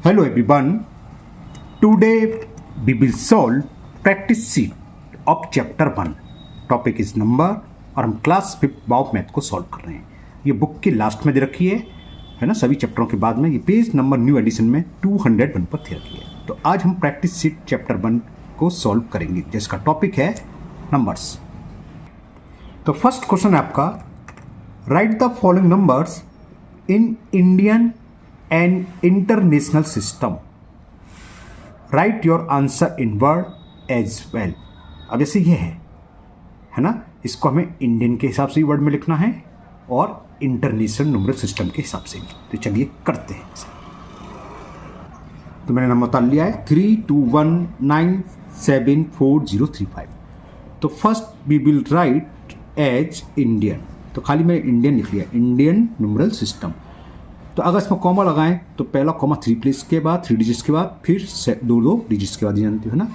Hello everyone. Today we will solve practice sheet of chapter 1. Topic is number और हम class 5 bio math को solve कर रहे हैं. ये बुक की लास्ट में दे रखी है ना, सभी चैप्टरों के बाद में ये पेज नंबर न्यू एडिशन में 201 पर दे रखी है. तो आज हम प्रैक्टिस शीट चैप्टर 1 को सॉल्व करेंगे जिसका टॉपिक है नंबर्स. तो फर्स्ट क्वेश्चन है आपका, write the following numbers in Indian and international system. Write your answer in word as well. अब जैसे ये है ना, इसको हमें इंडियन के हिसाब से वर्ड में लिखना है और इंटरनेशनल न्यूमरल सिस्टम के हिसाब से. तो चलिए करते हैं. तो मैंने नंबर बता लिया है 3219744035. तो first we will write as Indian. तो खाली मैंने इंडियन लिख लिया, इंडियन न्यूमरल सिस्टम. तो अगर इसमें कॉमा लगाएं तो पहला कॉमा 3 प्लेस के बाद 3 डिजिट्स के बाद फिर दो डिजिट्स के बाद, ये जानते हो ना,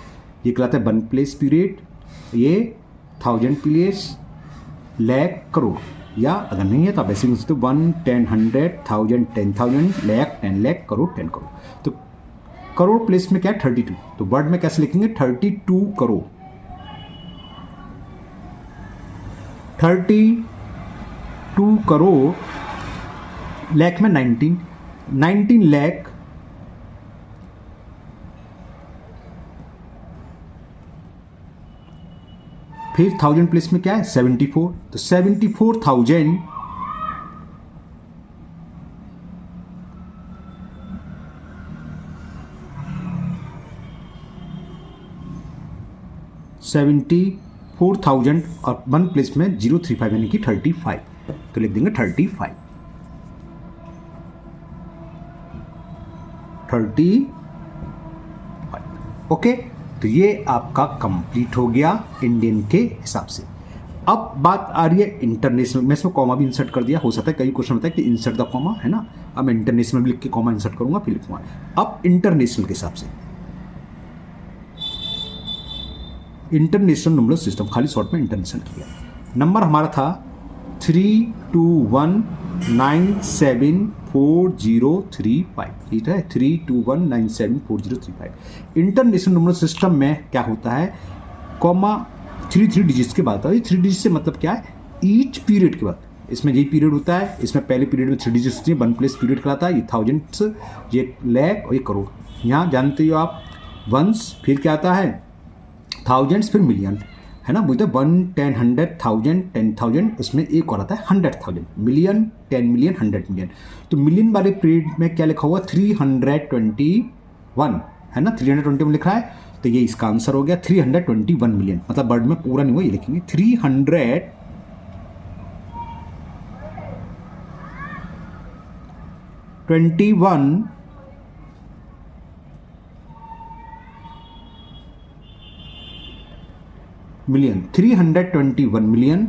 ये कहलाता है 1 प्लेस पीरियड. ये 1000 प्लेस, लाख, करोड़. या अगर नहीं है तो आप ऐसे लिख सकते हो 1, 10, 100, 1000, 10,000, लाख, 10 लाख, करोड़, 10 करोड़. तो करोड़ प्लेस में क्या है 32. तो वर्ड में कैसे लिखेंगे 32 करोड़. 32 करोड़. लाख में 19 लाख. फिर 1000 प्लेस में क्या है 74. तो 74,000 74,000 और 1 प्लेस में 035 यानी कि 35. तो लिख देंगे 35. ओके. तो ये आपका कंप्लीट हो गया इंडियन के हिसाब से. अब बात आ रही है इंटरनेशनल. मैं इसमें कॉमा भी इंसर्ट कर दिया. हो सकता है कई क्वेश्चन होता है कि इंसर्ट द कॉमा, है ना. अब मैं इंटरनेशनल भी लिख के कॉमा इंसर्ट करूंगा फिर लिखूंगा. अब इंटरनेशनल के हिसाब से इंटरनेशनल न्यूमरल सिस्टम, खाली शॉर्ट में इंटरनेशनल किया. नंबर हमारा था 321974035. ठीक है, 321974035. इंटरनेशनल न्यूमरल सिस्टम में क्या होता है, कॉमा 3 डिजिट्स के बाद. 3 डिजिट से मतलब क्या है, ईच पीरियड के बाद. इसमें यही पीरियड होता है. इसमें पहले पीरियड में 3 डिजिट्स होती है. 1 प्लेस पीरियड कहलाता है. ये थाउजेंड्स, ये लाख और ये करोड़. यहाँ जानते हो आप वंस, फिर क्या आता है थाउजेंड्स, फिर मिलियन, है ना. बोलते हैं 1, 10, 100, 1000, 10,000. उसमें एक और आता है 100,000. Million, 10 million, 100 million. तो मिलियन वाले पीरियड में क्या लिखा हुआ 321, है ना. 321 लिखा है. तो ये इसका आंसर हो गया 321 मिलियन. मतलब वर्ड में पूरा नहीं हुआ, ये लिखेंगे 321 मिलियन. 321 मिलियन.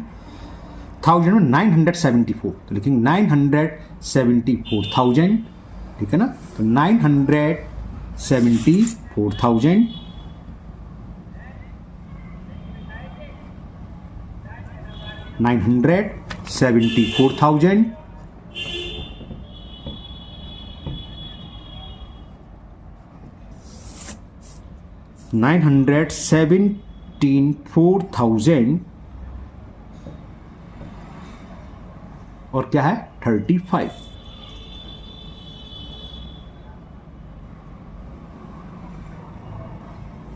1000 में 974. तो लिखेंगे 974,000. ठीक है ना. तो 974,000. 974,000. 974,000 और क्या है 35.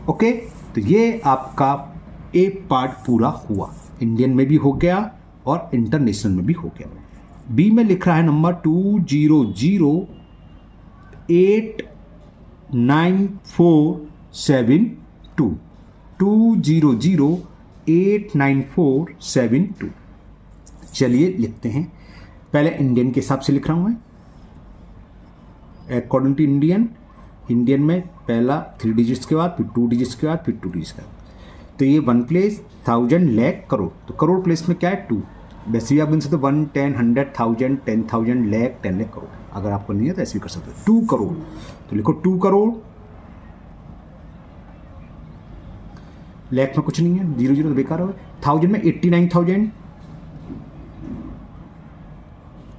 ओके. तो ये आपका ए पार्ट पूरा हुआ. इंडियन में भी हो गया और इंटरनेशनल में भी हो गया. बी में लिख रहा है नंबर 200,89472. 200,89472. चलिए लिखते हैं. पहले इंडियन के हिसाब से लिख रहा हूं मैं. अकॉर्डिंग टू इंडियन में पहला 3 डिजिट्स के बाद, फिर 2 डिजिट्स के बाद, फिर 2 डिजिट्स के बाद. तो ये 1 प्लेस, 1000, लाख, करोड़. तो करोड़ प्लेस में क्या है 2. वैसे भी आप गिन सकते हो 1, 10, 100, 1000, 10,000, लाख, 10 लाख, करोड़. अगर आपको नहीं है तो ऐसे भी कर सकते हो. 2 करोड़. तो लिखो 2 करोड़. लाख में कुछ नहीं है, 0 तो बेकार हो. 1000 में 89,000,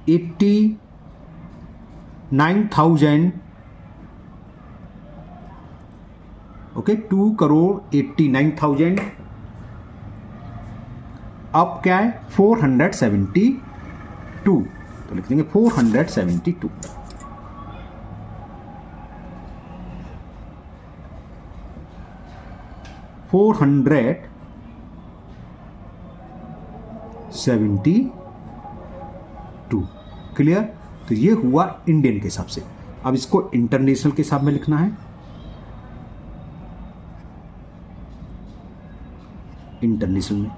89,000 ओके 2,89,000। अब क्या है 472, तो लिख देंगे 472। क्लियर। तो ये हुआ इंडियन के हिसाब से। अब इसको इंटरनेशनल के हिसाब में लिखना है। इंटरनेशनल में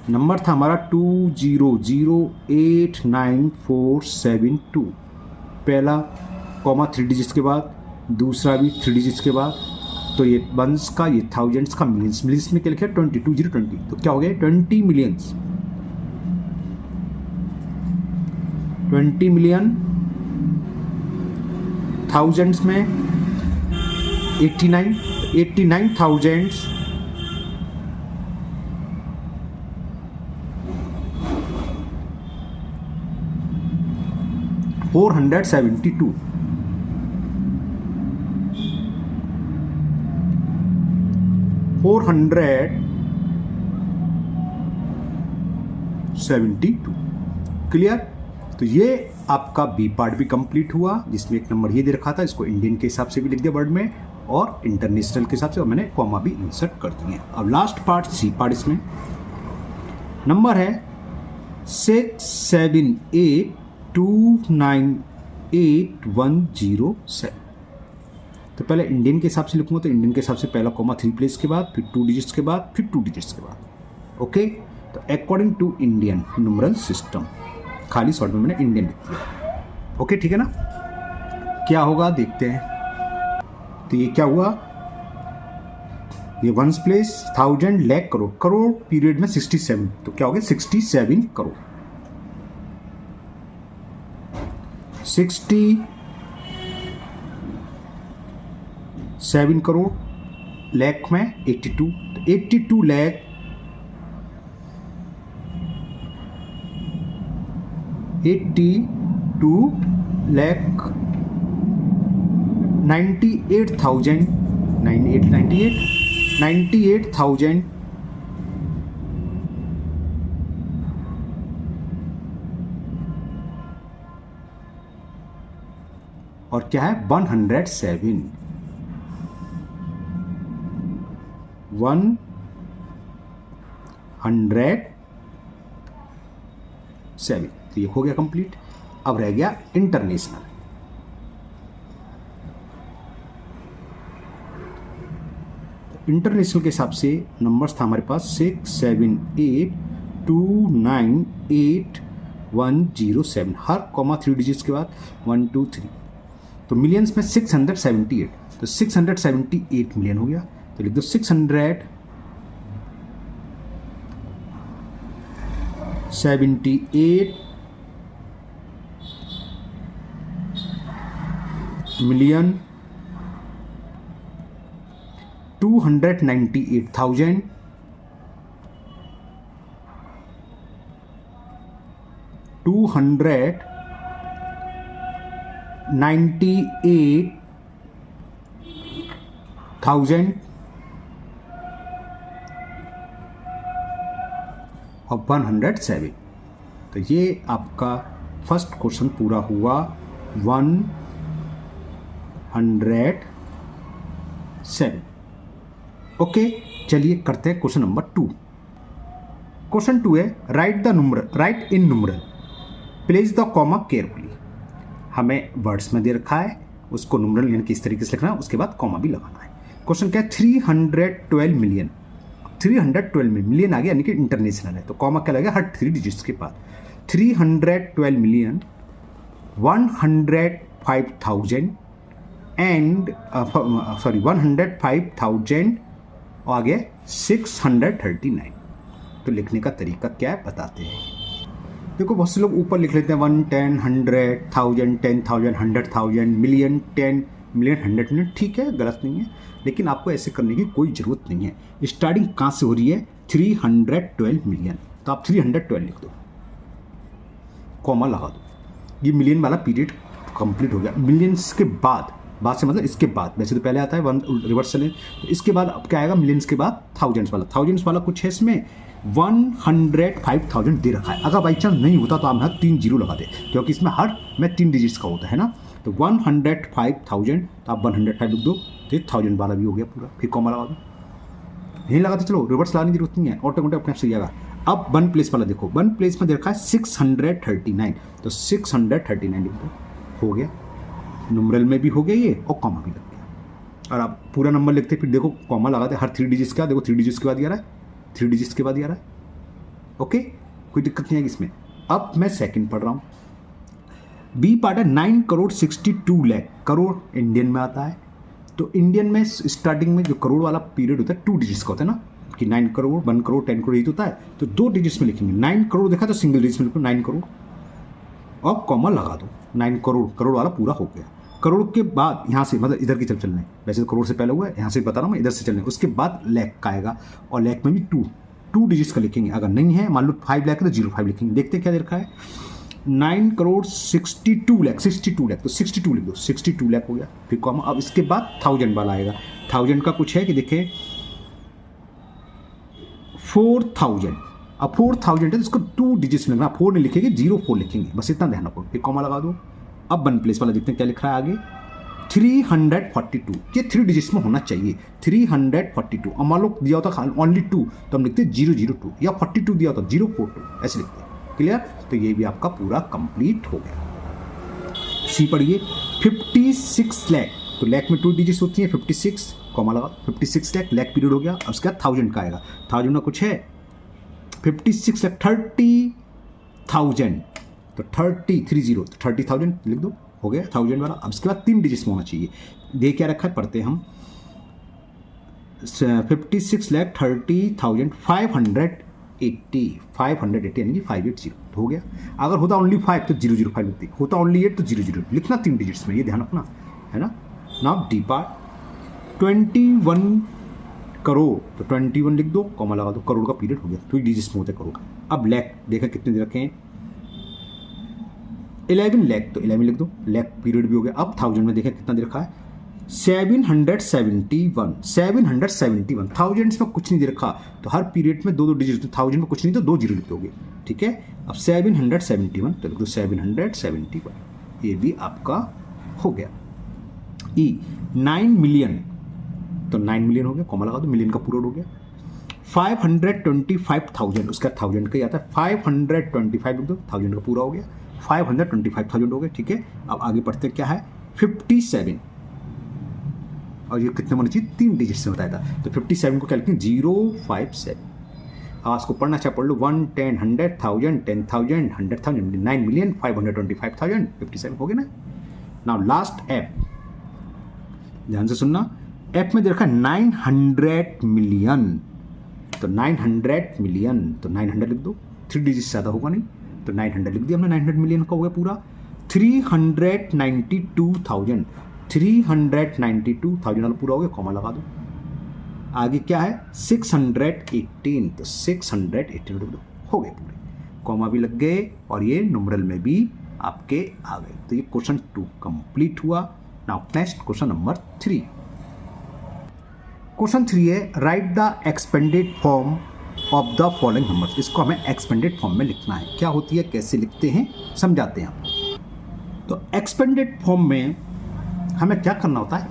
नंबर था हमारा 200,89,472। पहला कॉमा 3 डिजिट्स के बाद, दूसरा भी 3 डिजिट्स के बाद। तो ये वंस का, ये थाउजेंड्स का, मिलियंस। मिलियंस में क्या लिखा है 2020। तो क्या हो गया 20 मिलियंस। 20 मिलियन थाउजेंड्स में 89,000 472। क्लियर। तो ये आपका बी पार्ट भी कंप्लीट हुआ, जिसमें एक नंबर ये दे रखा था, इसको इंडियन के हिसाब से भी लिख दिया वर्ड में, और इंटरनेशनल के हिसाब से मैंने कॉमा भी इंसर्ट कर दिए। अब लास्ट पार्ट सी पार्ट, इसमें नंबर है 678298107। तो पहले इंडियन के हिसाब से लिखूंगा, तो इंडियन के हिसाब से पहला कॉमा 3 प्लेस के बाद, फिर 2 डिजिट्स के बाद, फिर 2 डिजिट्स के बाद। ओके, तो according to Indian numeral system, खाली शॉर्ट में मैंने इंडियन लिख दिया। ओके, ठीक है ना। क्या होगा देखते हैं। तो ये क्या हुआ, ये ones place, thousand, lakh, crore. Crore period में 67, तो क्या हो गया 67 करोड़। 67 करोड़। लाख में 82, तो 82 लाख 98,000 और क्या है 107 तो ये हो गया कंप्लीट। अब रह गया इंटरनेशनल। इंटरनेशनल के हिसाब से नंबर्स था हमारे पास 678298107। हर कॉमा 3 डिजिट्स के बाद 1 2 3। तो मिलियंस में 678, तो 678 मिलियन हो गया। तो लिख दो 678 मिलियन 298,000 और 107। तो ये आपका फर्स्ट क्वेश्चन पूरा हुआ 107। ओके, चलिए करते हैं क्वेश्चन नंबर 2। क्वेश्चन 2 है right in numeral, place the comma carefully. हमें वर्ड्स में दे रखा है, उसको न्यूमरल यानी किस तरीके से लिखना है, उसके बाद कॉमा भी लगाना है। क्वेश्चन क्या है 312 मिलियन। 312 मिलियन आ गया यानी कि इंटरनेशनल है, तो कॉमा क्या लगेगा हर 3 डिजिट्स के बाद। 312 मिलियन 105,000 एंड 105,000 और आगे 639। तो लिखने का तरीका क्या है बताते हैं। देखो बहुत से लोग ऊपर लिख लेते हैं 1, 10, 100, 1000, 10,000, 100,000, मिलियन, 10 मिलियन, 100 मिलियन। ठीक है, गलत नहीं है, लेकिन आपको ऐसे करने की कोई ज़रूरत नहीं है। स्टार्टिंग कहाँ से हो रही है 312 मिलियन, तो आप 312 लिख दो, कॉमा लगा दो। ये मिलियन वाला पीरियड कंप्लीट हो गया। मिलियंस के बाद बाद से मतलब इसके बाद, वैसे तो पहले आता है 1 रिवर्स चले, तो इसके बाद अब क्या आएगा, मिलियंस के बाद थाउजेंड्स वाला। थाउजेंड्स वाला कुछ है इसमें 105,000 दे रखा है। अगर बाई चांस नहीं होता तो आप यहाँ 3 जीरो लगा दे, क्योंकि इसमें हर में 3 डिजिट्स का होता है ना। तो 105,000, तो आप 105 लिख दो, तो 1000 वाला भी हो गया पूरा। फिर कॉमा लगा दो, नहीं लगाते चलो, रिवर्स लाने की जरूरत नहीं है, ऑटोमेटिक अपने आप से आएगा। अब 1 प्लेस वाला देखो, 1 प्लेस में दे रखा है 639, तो 639 लिख दो, हो गया। न्यूमरल में भी हो गया ये, और कॉमा भी लग गया। और आप पूरा नंबर लिखते फिर देखो कॉमा लगाते, हर 3 डिजिट्स का देखो, 3 डिजिट्स के बाद आ रहा है, 3 डिजिट्स के बाद आ रहा है। ओके, कोई दिक्कत नहीं है इसमें। अब मैं सेकंड पढ़ रहा हूँ। बी पार्ट है 9,62 लाख, करोड़ इंडियन में आता है। तो इंडियन में स्टार्टिंग में जो करोड़ वाला पीरियड होता है 2 डिजिट्स का होता है ना, कि 9 करोड़, 1 करोड़, 10 करोड़, यही होता है। तो 2 डिजिट्स में लिखेंगे। 9 करोड़ देखा तो सिंगल डिजिट में लिखो 9 करोड़, और कॉमा लगा दो। 9 करोड़, करोड़ वाला पूरा हो गया। करोड़ के बाद यहाँ से मतलब इधर की तरफ चलना है, वैसे तो करोड़ से पहले हुआ है, यहाँ से बता रहा हूँ मैं, इधर से चलना है। उसके बाद लाख का आएगा, और लाख में भी 2 डिजिट्स का लिखेंगे। अगर नहीं है, मान लो 5 लाख है तो 05 लिखेंगे। देखते क्या दे रखा है, 9,62 लाख, 62 लाख, तो 62 लिख दो, 62 लाख हो गया। फिर कॉमा, अब इसके बाद 1000 वाला आएगा। 1000 का कुछ है कि देखे 4,000, अब 4,000 है तो इसको 2 डिजिट्स में लिखना, 4 नहीं लिखेंगे, 04 लिखेंगे, बस इतना ध्यान रखो। फिर कॉमा लगा दो। अब 1 प्लेस वाला देखते हैं क्या लिख रहा है आगे, 342, ये 3 डिजिट्स में होना चाहिए, 342। अब मान लो दिया होता ओनली 2, तो हम लिखते 002, या 42 दिया होता 042, ऐसे लिखते हैं। क्लियर, तो ये भी आपका पूरा कंप्लीट हो गया। सी पढ़िए, 56 लाख, तो लाख में 2 डिजिट्स होती हैं, 56 कॉमा लगा, 56 लाख, लाख पीरियड हो गया। अब उसके बाद 1000 का आएगा, 1000 में कुछ है 56 लाख, 30,000, तो 30 30,000 लिख दो, हो गया 1000 वाला। अब इसके बाद 3 डिजिट्स में होना चाहिए। दे क्या रखा है, पढ़ते हैं हम, 56 लाख 30,000 580 यानी कि 580 हो गया। अगर होता ओनली 5 तो 005 लिखते, होता ओनली 8 तो 00 लिखना, 3 डिजिट्स में, ये ध्यान रखना है ना। नाउ डी पार्ट 21 करोड़, तो 21 लिख दो, कॉमा लगा दो, करोड़ का पीरियड हो गया, 3 डिजिट्स में होते करोड़। अब लाख देखा कितने दे रखे हैं, 11 लाख, तो 11 लिख दो, लाख पीरियड भी हो गया। अब 1000 में देखा कितना दे रखा है, 771, 771, थाउजेंड्स में कुछ नहीं दे रखा, तो हर पीरियड में 2 डिजिट, 1000 में कुछ नहीं तो 2 जीरो लिख दोगे, ठीक है। अब 771, तो लिख दो 771, ये भी आपका हो गया। ई 9 मिलियन, तो 9 मिलियन हो गया, कॉमा लगा दो, मिलियन का पूरा हो गया। 525,000, उसका 1000 का ही आता है, 525 लिख दो, 1000 का पूरा हो गया, 525,000 हो गए, ठीक है। अब आगे पढ़ते क्या है, 57, और ये कितने होना चाहिए, 3 डिजिट से बताया था, तो 57 को क्या लिखेंगे 057। अब इसको पढ़ना चाहे पढ़ लो, 1, 10, 100,000, 10,000, 100,000, 9 मिलियन 525,000, 57 हो गया ना। नाउ लास्ट ऐप, ध्यान से सुनना, ऐप में दे रखा है 900 मिलियन, तो 900 मिलियन, तो 900 लिख दो, 3 डिजिट से ज़्यादा होगा नहीं, तो 900 लिख दिया हमने, 900 मिलियन का हो गया पूरा। 392,000, 392,000 वाला पूरा हो गया, कॉमा लगा दो। आगे क्या है 618, तो 618 लिख दो, हो गए पूरे, कॉमा भी लग गए, और ये न्यूमरल में भी आपके आ गए। तो ये क्वेश्चन 2 कंप्लीट हुआ। Now next question number 3। Question 3 है, right the expanded form of the following numbers. इसको हमें एक्सपेंडेड फॉर्म में लिखना है, क्या होती है, कैसे लिखते हैं, समझाते हैं आप। तो एक्सपेंडेड फॉर्म में हमें क्या करना होता है,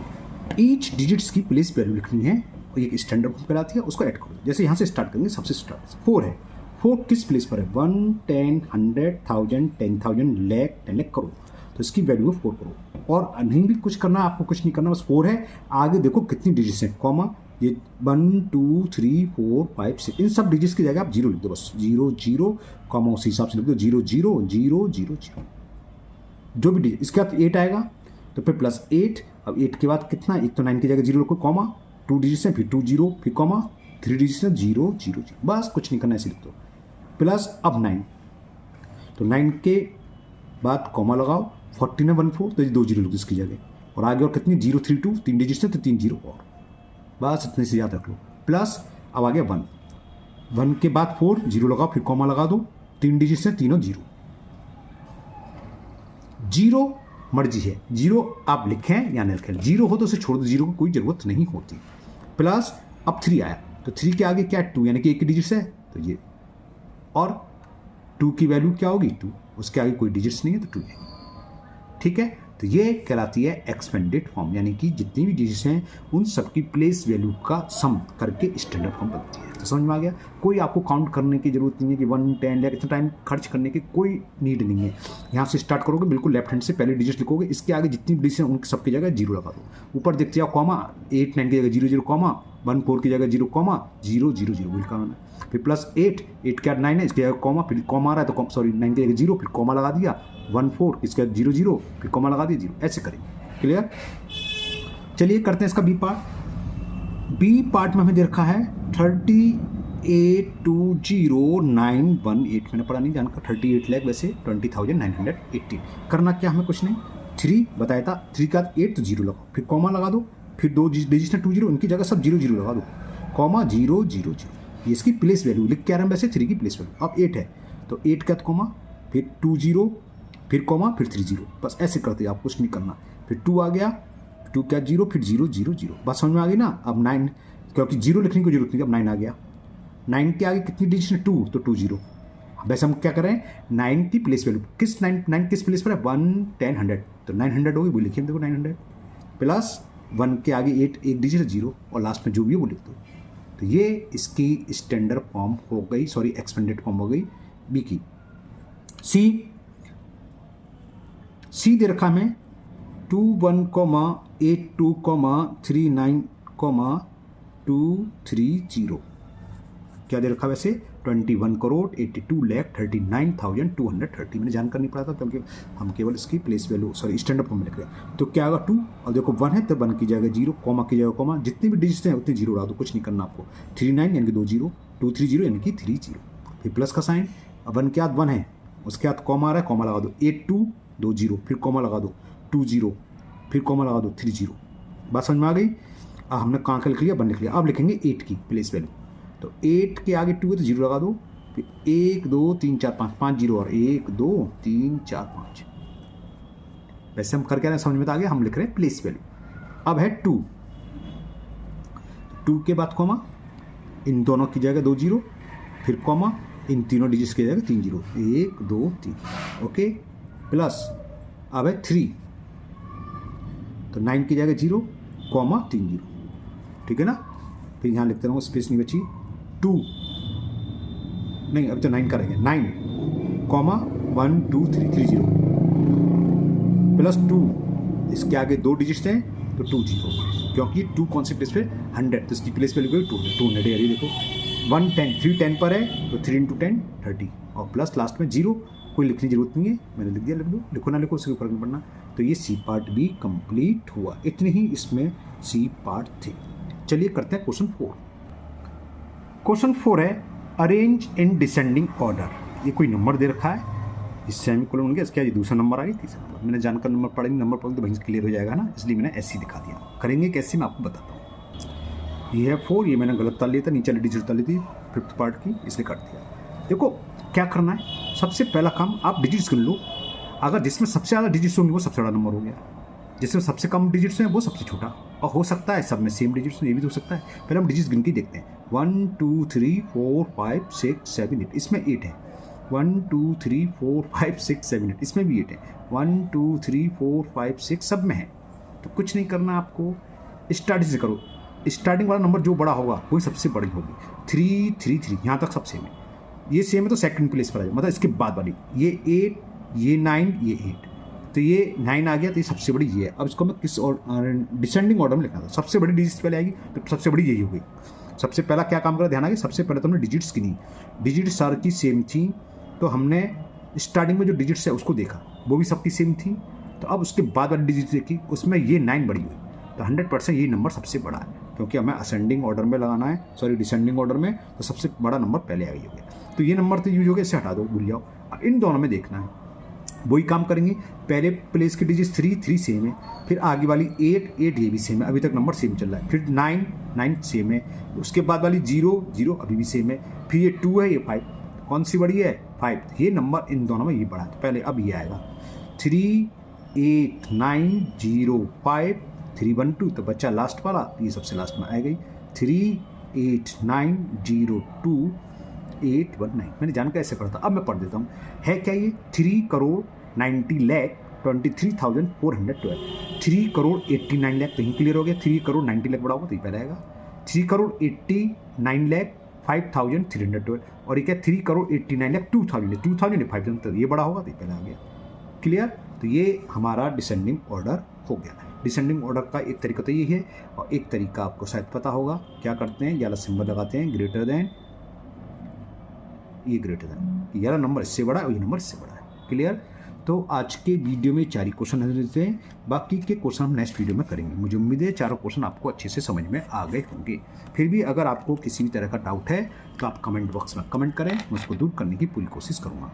ईच डिजिट्स की प्लेस वैल्यू लिखनी है, और ये स्टैंडर्ड फॉर्म कहलाती है, उसको ऐड करो। जैसे यहाँ से स्टार्ट करेंगे, सबसे स्टार्ट 4 है, 4 किस प्लेस पर है, 1, 10, 100,000, 10,000, लाख, 10 लाख, करोड़, तो इसकी वैल्यू 4 करो। और नहीं भी कुछ करना, आपको कुछ नहीं करना, बस 4 है। आगे देखो कितनी डिजिट्स हैं, कॉमा, ये 1, 2, 3, 4, 5, 6, इन सब डिजिट्स की जगह आप 0 लिख दो, बस 0, 0, कॉमा उसी हिसाब से लिख दो, 0, 0, 0, 0, 0, जो भी डिजिट। इसके बाद 8 आएगा, तो फिर प्लस 8, अब 8 के बाद कितना, एक तो 9 की जगह 0 रखो, कॉमा, 2 डिजिट्स हैं, फिर 2, 0, फिर कॉमा, 3 डिजिट्स हैं, 0, 0, 0, बस कुछ नहीं करना, ऐसे लिख दो। प्लस अब 9, तो 9 के बाद कॉमा लगाओ, 14 है 14, तो ये 2 जीरो लिख दो इसकी जगह, और आगे और कितनी 032, 3 डिजिट्स हैं, तो 3 0 और, बस इतने से याद रख लो। प्लस अब आ गया 1, 1 के बाद 4, 0 लगाओ, फिर कॉमा लगा दो, 3 डिजिट्स हैं, तीनों 0, 0 मर्जी है। जीरो आप लिखें या नहीं लिखें, जीरो हो तो उसे छोड़ दो, जीरो की कोई ज़रूरत नहीं होती। प्लस अब 3 आया तो 3 के आगे क्या है 2, यानी कि एक की डिजिट्स है तो ये, और 2 की वैल्यू क्या होगी 2, उसके आगे कोई डिजिट्स नहीं है तो 2 है। ठीक है, तो ये कहलाती है एक्सपेंडेड फॉर्म, यानी कि जितनी भी डिजिट्स हैं उन सबकी प्लेस वैल्यू का सम करके स्टैंडर्ड फॉर्म बनती है। तो समझ में आ गया, कोई आपको काउंट करने की जरूरत नहीं है कि 1 10 लाख, इतना टाइम खर्च करने की कोई नीड नहीं है। यहाँ से स्टार्ट करोगे, बिल्कुल लेफ्ट हैंड से पहले डिजिट लिखोगे, इसके आगे जितनी डिजिट्स हैं उनकी सबकी जगह जीरो लगा दो। ऊपर देखते जाओ कॉमा, 8 9 की जगह 0 0 कॉमा, 1 4 की जगह 0 कॉमा 0 0 0 बिल्कुल करना है। फिर प्लस 8 8 के बाद 9 है, इसकी जगह कॉमा, फिर कॉमा आ रहा है तो सॉरी 9 की जगह 0, फिर कॉमा लगा दिया, 1 4 इसके बाद 0 0 फिर कॉमा लगा दिया 0, ऐसे करेंगे। क्लियर, चलिए करते हैं इसका बी पार्ट। बी पार्ट में हमें दे रखा है 38,209,118, मैंने पढ़ा नहीं जानकर 38 लाख वैसे 20,918। करना क्या हमें कुछ नहीं, 3 बताया था, 3 का 8 तो 0 लगाओ, फिर कॉमा लगा दो, फिर 2 डिजिट है 2 0, उनकी जगह सब 0 0 लगा दो, कॉमा 0 0 0, ये इसकी प्लेस वैल्यू लिख के आ रहा है वैसे 3 की प्लेस वैल्यू। अब 8 है तो 8 का कॉमा, फिर 2 0, फिर कॉमा, फिर 3 0, बस ऐसे करते हैं, आप कुछ नहीं करना। फिर 2 आ गया, 2 क्या 0, फिर 0 0 0, बस समझ में आ गई ना। अब 9, क्योंकि 0 लिखने की जरूरत नहीं, अब 9 आ गया, 9 के आगे कितनी डिजिट है 2, तो 2 0। वैसे हम क्या करें, 9 की प्लेस वैल्यू किस 9 किस प्लेस पर है 1 10 100, तो 900 होगी, वो लिखिए देखो 900 प्लस 1 के आगे 8 एक डिजिट है 0, और लास्ट में जो भी है वो लिख दो। तो ये इसकी स्टैंडर्ड फॉर्म हो गई, सॉरी एक्सपेंडेड फॉर्म हो गई बी की। सी दे रखा हमें 21,82,39,230, क्या दे रखा वैसे 21,82,39,230। मैंने जानकर नहीं पड़ा था क्योंकि हम केवल इसकी place value sorry standard form में लिख रहे हैं। तो क्या होगा 2, और देखो 1 है तो 1 की जगह 0, कॉमा की जगह कॉमा, जितनी भी डिजिट्स हैं उतनी 0 उड़ा दो, कुछ नहीं करना आपको। 39 यानी कि 2 0, 2 3 0 यानी कि 3 0, फिर प्लस का साइन, अब 1 के बाद 1 है, उसके बाद कॉमा आ रहा है, कॉमा लगा दो, 8 2 2 0, फिर कॉमा लगा दो 2 0, फिर कॉमा लगा दो 3 0, बात समझ में आ गई। अब हमने कहाँ का लिख लिया 1 लिख लिया। अब लिखेंगे 8 की प्लेस वैल्यू, तो 8 के आगे 2 है तो 0 लगा दो, फिर 1 2 3 4 5 5 0 और 1 2 3 4 5। वैसे हम करके समझ में तो आ गया, हम लिख रहे हैं प्लेस वैल्यू। अब है 2 के बाद कॉमा, इन दोनों की जगह 2 0, फिर कॉमा, इन तीनों डिजिट्स की जगह 3 0, 1 2 3, ओके, प्लस अब है 3, तो 9 की जगह 0, कॉमा 3 0, ठीक है ना। फिर यहाँ लिखते रहूँगा, स्पेस नहीं बची, 2 नहीं अब तो 9 का रहेगा, 9 कॉमा 1 2 3 3 0 प्लस 2, इसके आगे 2 डिजिट्स हैं तो 2 0, क्योंकि 2 कौन सी प्लेस पे 100, तो इसकी प्लेस वैल्यू 200 है। ये देखो 1 10 3 10 पर है तो 3 × 10 30, और प्लस लास्ट में 0, कोई लिखने की जरूरत नहीं है, मैंने लिख दिया, लिख दो, लिखो ना लिखो उससे फर्क नहीं पड़ना। तो ये सी पार्ट भी कंप्लीट हुआ, इतने ही इसमें सी पार्ट थे। चलिए करते हैं क्वेश्चन 4। क्वेश्चन 4 है अरेंज इन डिसेंडिंग ऑर्डर। ये कोई नंबर दे रखा है, इस सेमीकोलन बन गया, इसके आज दूसरा नंबर आ गया, तीसरा नंबर। मैंने जानकर नंबर पढ़ा नहीं, नंबर पढ़ तो वहीं क्लियर हो जाएगा ना, इसलिए मैंने ऐसे ही दिखा दिया। करेंगे कैसे मैं आपको बताता हूँ। ये है 4, ये मैंने गलत ताल लिया था, नीचे डिजिट ताल ली थी 5th पार्ट की, इसलिए काट दिया। देखो क्या करना है, सबसे पहला काम आप डिजिट्स गिन लो, अगर जिसमें सबसे ज़्यादा डिजिट्स होंगे वो सबसे बड़ा नंबर हो गया, जिसमें सबसे कम डिजिट्स हैं वो सबसे छोटा, और हो सकता है सब में सेम डिजिट्स, ये भी तो हो सकता है। पहले हम डिजिट्स गिन के देखते हैं, 1 2 3 4 5 6 7 8, इसमें 8 है, 1 2 3 4 5 6 7 8, इसमें भी 8 है, 1 2 3 4 5 6 सब में है। तो कुछ नहीं करना आपको, स्टार्टिंग से करो, स्टार्टिंग वाला नंबर जो बड़ा होगा वही सबसे बड़ी होगी। 3 3 3 यहाँ तक सब सेम है, ये सेम है तो सेकंड प्लेस पर आ जाए, मतलब इसके बाद वाली ये 8 ये 9 ये 8, तो ये 9 आ गया, तो ये सबसे बड़ी ये है। अब इसको मैं किस और डिसेंडिंग ऑर्डर में लिखना था, सबसे बड़ी डिजिट्स पहले आएगी तो सबसे बड़ी यही होगी। सबसे पहला क्या काम करा, ध्यान आ गया, सबसे पहले तो हमने डिजिट्स गिनी, डिजिट्स सार की सेम थी, तो हमने स्टार्टिंग में जो डिजिट्स है उसको देखा, वो भी सबकी सेम थी। तो अब उसके बाद वाली डिजिट्स देखी, उसमें ये 9 बड़ी हुई, तो 100% ये नंबर सबसे बड़ा है, क्योंकि हमें असेंडिंग ऑर्डर में लगाना है, सॉरी डिसेंडिंग ऑर्डर में, तो सबसे बड़ा नंबर पहले आ गई हो गया। तो ये नंबर तो यूज हो गया, इसे हटा दो, भूल जाओ। इन दोनों में देखना है, वही काम करेंगे। पहले प्लेस की डिजिट 3 3 सेम है, फिर आगे वाली 8 8 ये भी सेम है, अभी तक नंबर सेम चल रहा है। फिर 9 9 सेम है, उसके बाद वाली 0 0 अभी भी सेम है, फिर ये 2 है, ये 5, कौन सी बड़ी है 5, ये नंबर इन दोनों में ये बड़ा है। तो पहले अब ये आएगा 3 38905 तो बच्चा लास्ट वाला, ये सबसे लास्ट में आ गई 38902,819। मैंने जान कैसे पढ़ा था, अब मैं पढ़ देता हूँ। है क्या ये 3,90,23,412, 3,89,00,000 तो ही क्लियर हो गया। 3,90,00,000 बढ़ाओगे तो ये पहले आएगा 3,89,05,312 और ये क्या 3,89,02,000 तो ये बड़ा होगा तो ये पहले आ गया। क्लियर। तो ये हमारा डिसेंडिंग ऑर्डर हो गया। डिसेंडिंग ऑर्डर का एक तरीका तो ये है, और एक तरीका आपको शायद पता होगा क्या करते हैं, याला सिंबल लगाते हैं ग्रेटर देन, ये ग्रेटर देन, याला नंबर इससे बड़ा और ये नंबर इससे बड़ा है। क्लियर। तो आज के वीडियो में 4 ही क्वेश्चन देते हैं, बाकी के क्वेश्चन हम नेक्स्ट वीडियो में करेंगे। मुझे उम्मीद है 4 क्वेश्चन आपको अच्छे से समझ में आ गए होंगे। फिर भी अगर आपको किसी भी तरह का डाउट है तो आप कमेंट बॉक्स में कमेंट करें, मैं उसको दूर करने की पूरी कोशिश करूँगा।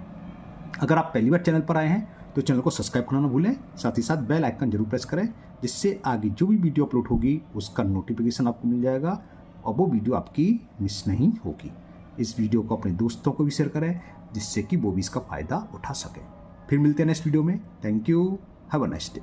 अगर आप पहली बार चैनल पर आए हैं तो चैनल को सब्सक्राइब करना ना भूलें, साथ ही साथ बेल आइकन जरूर प्रेस करें, जिससे आगे जो भी वीडियो अपलोड होगी उसका नोटिफिकेशन आपको मिल जाएगा और वो वीडियो आपकी मिस नहीं होगी। इस वीडियो को अपने दोस्तों को भी शेयर करें, जिससे कि वो भी इसका फ़ायदा उठा सकें। फिर मिलते हैं नेक्स्ट वीडियो में। Thank you, have a nice day.